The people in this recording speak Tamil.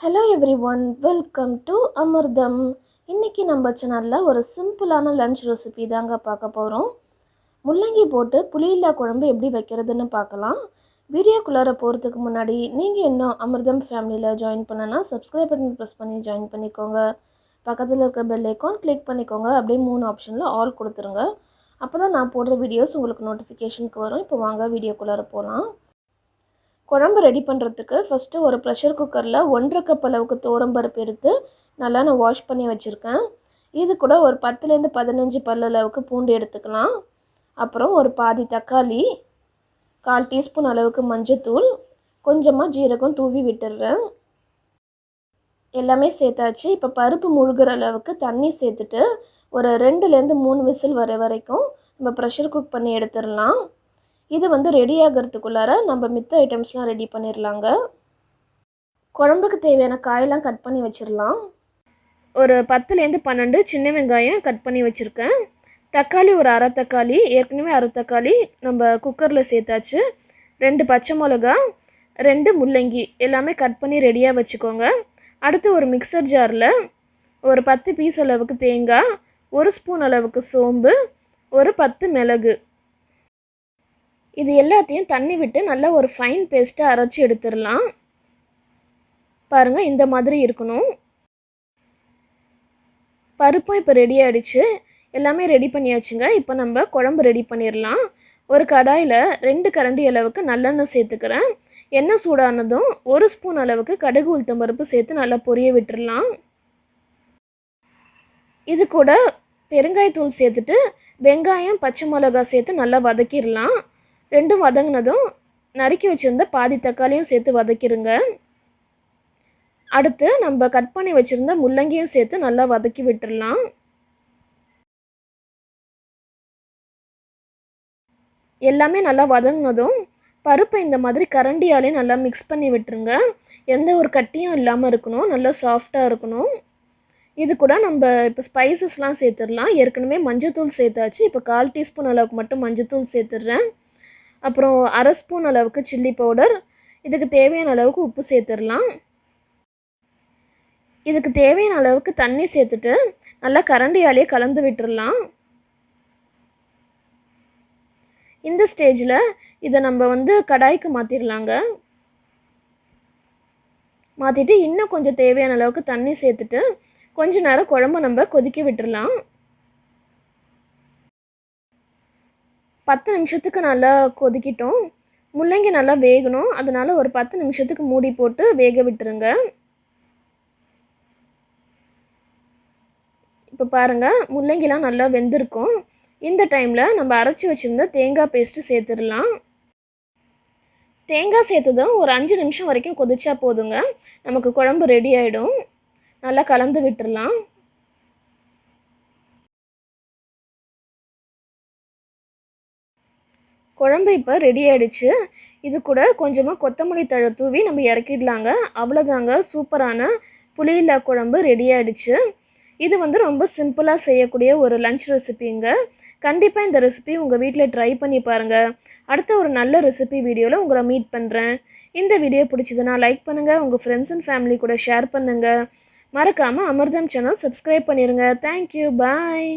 Hello everyone, welcome to Amirdham. இன்னைக்கு நம்ம சேனல்ல ஒரு சிம்பிளான லஞ்ச் ரெசிபி தாங்க பார்க்க போறோம். முள்ளங்கி போட்டு புளியில்லா குழம்பு எப்படி வைக்கிறதுன்னு பார்க்கலாம். வீடியோக்குள்ளார போறதுக்கு முன்னாடி நீங்க இன்னும் அமிர்தம் ஃபேமிலில ஜாயின் பண்ணனா சப்ஸ்கிரைப் பட்டன் பிரஸ் பண்ணி ஜாயின் பண்ணிக்கோங்க. பக்கத்துல இருக்க பெல் ஐகான் கிளிக் பண்ணிக்கோங்க. அப்படியே மூணு ஆப்ஷன்ல ஆல் கொடுத்துருங்க. அப்பதான் நான் போடுற வீடியோஸ் உங்களுக்கு நோட்டிஃபிகேஷனுக்கு வரும். இப்போ வாங்க வீடியோக்குள்ளார போலாம். குழம்பு ரெடி பண்ணுறதுக்கு ஃபஸ்ட்டு ஒரு ப்ரெஷர் குக்கரில் 1.5 கப் அளவுக்கு துவரம்பருப்பு எடுத்து நல்லா நான் வாஷ் பண்ணி வச்சுருக்கேன். இது கூட ஒரு 10லேருந்து 15 பல் அளவுக்கு பூண்டு எடுத்துக்கலாம். அப்புறம் ஒரு பாதி தக்காளி, 1/4 டீஸ்பூன் அளவுக்கு மஞ்சத்தூள், கொஞ்சமாக ஜீரகம் தூவி விட்டுடுறேன். எல்லாமே சேர்த்தாச்சு. இப்போ பருப்பு முழுகிற அளவுக்கு தண்ணி சேர்த்துட்டு ஒரு 2லேருந்து 3 விசில் வர வரைக்கும் நம்ம ப்ரெஷர் குக் பண்ணி எடுத்துடலாம். இது ரெடி ஆகிறதுக்குள்ளார நம்ம மித்த ஐட்டம்ஸ்லாம் ரெடி பண்ணிடலாங்க. குழம்புக்கு தேவையான காயெல்லாம் கட் பண்ணி வச்சிடலாம். ஒரு 10லேருந்து 12 சின்ன வெங்காயம் கட் பண்ணி வச்சுருக்கேன். தக்காளி ஒரு அரை தக்காளி, ஏற்கனவே அரை தக்காளி நம்ம குக்கரில் சேர்த்தாச்சு. 2 பச்சை மிளகா, 2 முள்ளங்கி எல்லாமே கட் பண்ணி ரெடியாக வச்சுக்கோங்க. அடுத்து ஒரு மிக்சர் ஜாரில் ஒரு 10 பீஸ் அளவுக்கு தேங்காய், 1 ஸ்பூன் அளவுக்கு சோம்பு, ஒரு 10 மிளகு, இது எல்லாத்தையும் தண்ணி விட்டு நல்லா ஒரு ஃபைன் பேஸ்ட்டாக அரைச்சி எடுத்துடலாம். பாருங்கள், இந்த மாதிரி இருக்கணும். பருப்பும் இப்போ ரெடி ஆகிடுச்சு. எல்லாமே ரெடி பண்ணியாச்சுங்க. இப்போ நம்ம குழம்பு ரெடி பண்ணிடலாம். ஒரு கடாயில் 2 கரண்டி அளவுக்கு நல்லெண்ணெய் சேர்த்துக்கிறேன். எண்ணெய் சூடானதும் 1 ஸ்பூன் அளவுக்கு கடுகு உளுத்தம் பருப்பு சேர்த்து நல்லா பொரிய விட்டுடலாம். இது கூட பெருங்காயத்தூள் சேர்த்துட்டு வெங்காயம் பச்சை மிளகா சேர்த்து நல்லா வதக்கிடலாம். ரெண்டும் வதங்கினதும் நறுக்கி வச்சுருந்த பாதி தக்காளியும் சேர்த்து வதக்கிடுங்க. அடுத்து நம்ம கட் பண்ணி வச்சுருந்த முள்ளங்கியும் சேர்த்து நல்லா வதக்கி விட்டுடலாம். எல்லாமே நல்லா வதங்கினதும் பருப்பை இந்த மாதிரி கரண்டியாலே நல்லா மிக்ஸ் பண்ணி விட்டுருங்க. எந்த ஒரு கட்டியும் இல்லாமல் இருக்கணும், நல்லா சாஃப்டாக இருக்கணும். இது கூட நம்ம இப்போ ஸ்பைசஸ்லாம் சேர்த்துடலாம். ஏற்கனவே மஞ்சத்தூள் சேர்த்தாச்சு. இப்போ 1/4 டீஸ்பூன் அளவுக்கு மட்டும் மஞ்சத்தூள் சேர்த்துடுறேன். அப்புறம் அரை ஸ்பூன் அளவுக்கு சில்லி பவுடர், இதுக்கு தேவையான அளவுக்கு உப்பு சேர்த்துடலாம். இதுக்கு தேவையான அளவுக்கு தண்ணி சேர்த்துட்டு நல்லா கரண்டியாலே கலந்து விட்டுடலாம். இந்த ஸ்டேஜில் இதை நம்ம கடாய்க்கு மாற்றிடலாங்க. மாற்றிட்டு இன்னும் கொஞ்சம் தேவையான அளவுக்கு தண்ணி சேர்த்துட்டு கொஞ்ச நேரம் குழம்பு நம்ம கொதிக்க விட்டுடலாம். 10 நிமிஷத்துக்கு நல்லா கொதிக்கிட்டோம். முள்ளங்கி நல்லா வேகணும், அதனால் ஒரு 10 நிமிஷத்துக்கு மூடி போட்டு வேக விட்டுருங்க. இப்போ பாருங்கள், முள்ளங்கிலாம் நல்லா வெந்திருக்கும். இந்த டைமில் நம்ம அரைச்சி வச்சுருந்த தேங்காய் பேஸ்ட்டு சேர்த்துடலாம். தேங்காய் சேர்த்ததும் ஒரு 5 நிமிஷம் வரைக்கும் கொதிச்சா போதுங்க, நமக்கு குழம்பு ரெடி ஆகிடும். நல்லா கலந்து விட்டுடலாம். குழம்பு இப்போ ரெடி ஆகிடுச்சு. இது கூட கொஞ்சமாக கொத்தமல்லி தழை தூவி நம்ம இறக்கிடலாங்க. அவ்வளோதாங்க, சூப்பரான புளியில்லா குழம்பு ரெடி ஆகிடுச்சு. இது ரொம்ப சிம்பிளாக செய்யக்கூடிய ஒரு லஞ்ச் ரெசிபிங்க. கண்டிப்பாக இந்த ரெசிபி உங்கள் வீட்டில் ட்ரை பண்ணி பாருங்கள். அடுத்த ஒரு நல்ல ரெசிபி வீடியோவில் உங்களை மீட் பண்ணுறேன். இந்த வீடியோ பிடிச்சதுன்னா லைக் பண்ணுங்கள், உங்கள் ஃப்ரெண்ட்ஸ் அண்ட் ஃபேமிலி கூட ஷேர் பண்ணுங்கள். மறக்காமல் அமிர்தம் சேனல் சப்ஸ்கிரைப் பண்ணிடுங்க. தேங்க்யூ, பாய்.